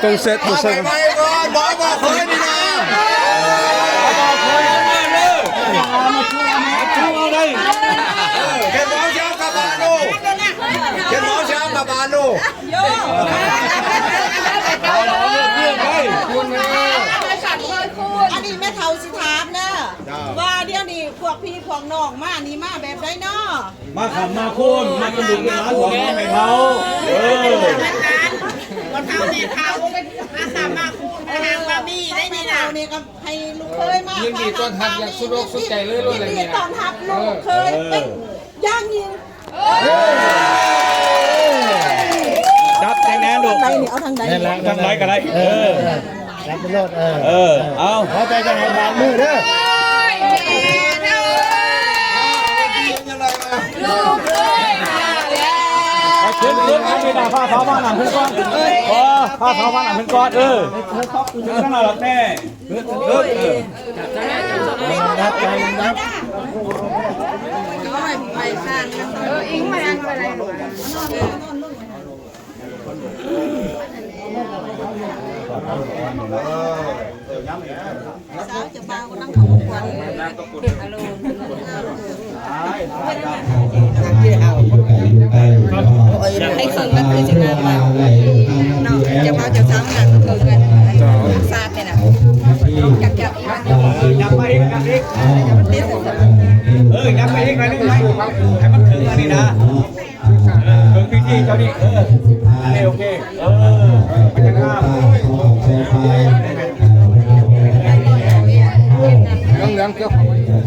ตรงเซตตัวเซต ไปก่อนบอกเคยนี่นะเข็มหมอเช้ากับบานูเข็มหมอเช้ากับบานูอันนี้แม่เฒ่าสิถามเนอะว่าเดี๋ยวนี้พวกพี่พวกน้องมานี่มาแบบไดเนาะ มาขับมาโค่นมาเป็นดุเป็นร้านของไม่เขาวันเฒ่าเนี่ยเฒ่ามาสามมาคูณทางบามี่ได้นี่นะนี่ก็ให้ลูกเคยมายินดีต้อนรับอย่างสุดอกสุดใจเลยยินดีต้อนรับลูกเคยเป็นย่างยิงจับแทงแนนดู ใดนี่เอาทางใดทางไหนก็ได้รับเป็นรถเอาขอใจจะให้บานมือเด้อขึ้นไม่ได้ผ้าขาวผ้าหนังขึ้นก้อนผ้าขาวผ้าหนังขึ้นก้อนข้างหน้าหลับแน่รับใจรับไปข้างอิงมาอันอะไรสาวจะมาก็นั่งขับควันฮัลโหลให้คืนก็คือจะงานเราเนาะจะมาจะซ้ำกันก็คือกันซาดเนี่ยนะจับยับไปอีกยับอีกยับไปอีกหน่อยนึงไหมให้มันถึงอันนี้นะถึงที่เจ้านี่โอเคมันจะข้ามยังเกี่ยว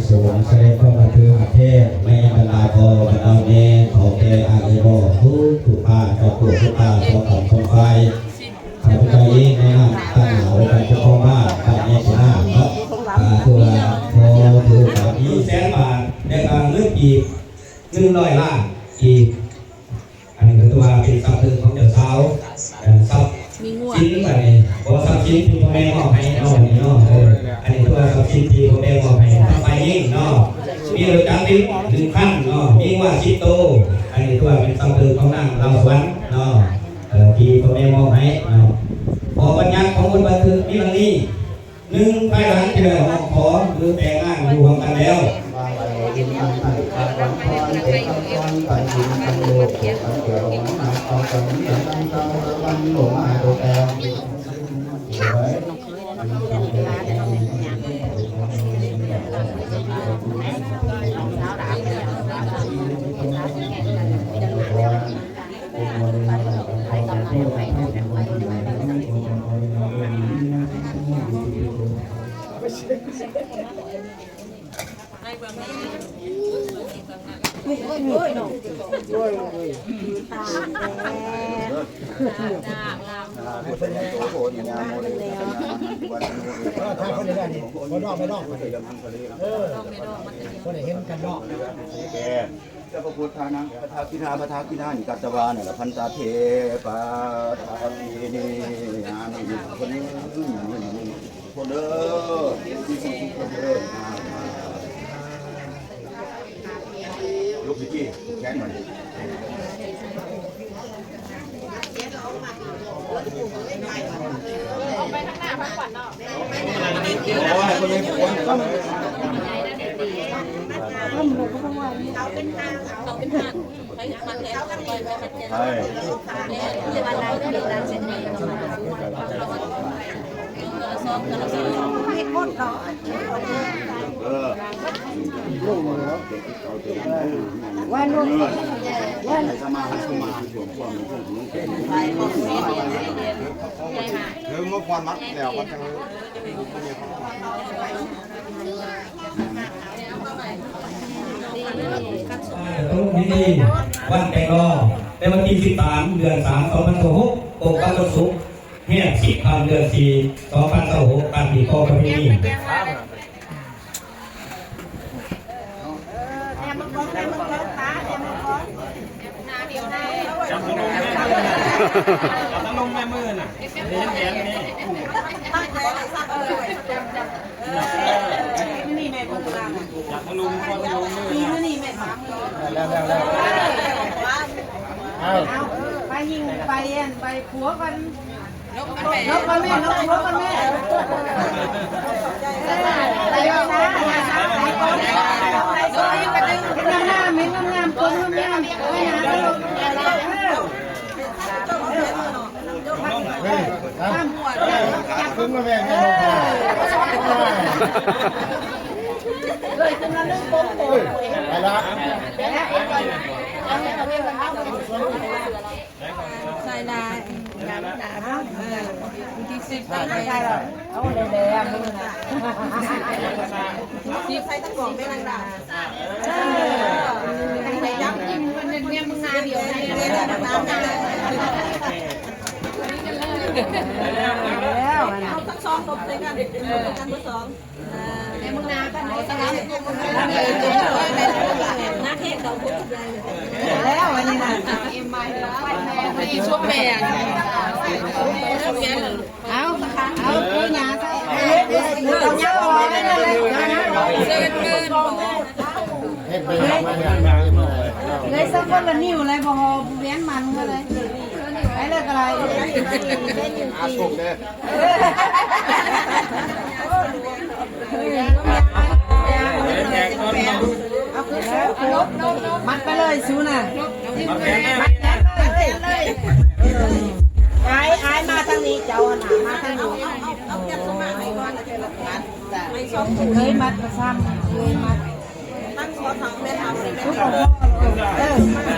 สวงใส่เข้ามาคืออาเทศแม่บรรดาพอบรรดาเนขอแก่อาเอโรทุกผ้าขอปวดทุกผ้าขอของคนไฟขอใจยิ่งในหน้าตั้งหาไปทุกข้อมาตั้งแง่หน้าเนาะตัวพอถือแบบ200,000 บาทในการเลือกอีก100 ล้านอีกอันนี้คือตัวเป็นทรัพย์สินของเจ้าสาวทรัพย์ชิ้นแบบนี้เพราะทรัพย์ชิ้นที่พ่อแม่มอบให้เนาะนี่เนาะอันนี้ตัวทรัพย์ชิ้นที่พ่อแม่มอบให้ไปยิ่งเนาะมีรถจักรดิ1 คันเนาะมีว่า10 โตอันนี้ตัวเป็นทรัพย์สินของนางเราสวรรค์เนาะที่พ่อแม่มอบให้เนาะพอบัญญัติของคนบันทึกมีดังนี้1 ภายหลังที่ได้ขอหรือแต่งงานอยู่ร่วมกันแล้วจะประพุทธานังปทากินาปทากินานิกัตตวาเนี่ยพันตาเทปาทานีนี่นี่คนนี้คนเด้อคนเด้อลูกพี่กี้แขนหน่อยเอาไปข้างหน้าพักผ่อนเนาะโอ้ยคนนี้คนเอาเป็นทางไปมันแล้วไปไปใช่เดี๋ยววันไหนก็เดี๋ยวร้านเสร็จนี่ซ้อมกันแล้วให้หมดเนาะวันนู้นวันสมาสมาช่วงความช่วงไปบอกเรียนใช่ไหมเรื่องงบความมัดแล้วก็จะตรงนี้วันแต่งรอในวันที่13 เดือน 3 2026ตกกับวันศุกร์เนี่ย10 เดือน 4 2026การปีคอประเพณีตั้งลงแม่มือน่ะนี่ยังแย่นี่นี่แม่คนกลาง จากพลุงคนลงมือ นี่แม่ถามแล้วไปยิงไปผัวกัน นกมาแม่นกมาแม่ไปแล้วนะไปก่อนไปงามๆไม่งามๆคนงามๆไปนะขึ้นมาแม่ไม่ลงเลยขึ้นมานึ่งปุ๊บปุ๊บ ไปละ ใส่ได้น้ำตาบ้างที่สิบไม่ได้หรอกเอาเลยเลยอ่ะมึงนะสิบใส่ตะกร้องไม่นางดาใส่ยักษ์กินมันเนี่ยมึงงานเดียวเนี่ยน้ำแล้วเอาทั้งสองตบเลยกันกันทั้งสองในมึงนากันเอาสักน้าเค้กเราพูดแล้ววันนี้นะอีช่วงแม่ช่วงแม่เอาคุยหยาใส่เอาหยาออกได้เลยเดินเลยสักคนละนิ้วเลยพอเวียนมันก็เลยไอ้เลิกอะไรอาชมเด้เอาขึ้นแล้วมัดไปเลยซูน่ะมัดเลยไอ้มาทางนี้เจ้าหนามาทางนี้เอาแก้วมาให้ก่อนแล้วจะรับมัดไม่ชอบเลยมัดประซ้ำเลยมัดตั้งขอทางแม่ทำเลยแม่ทำ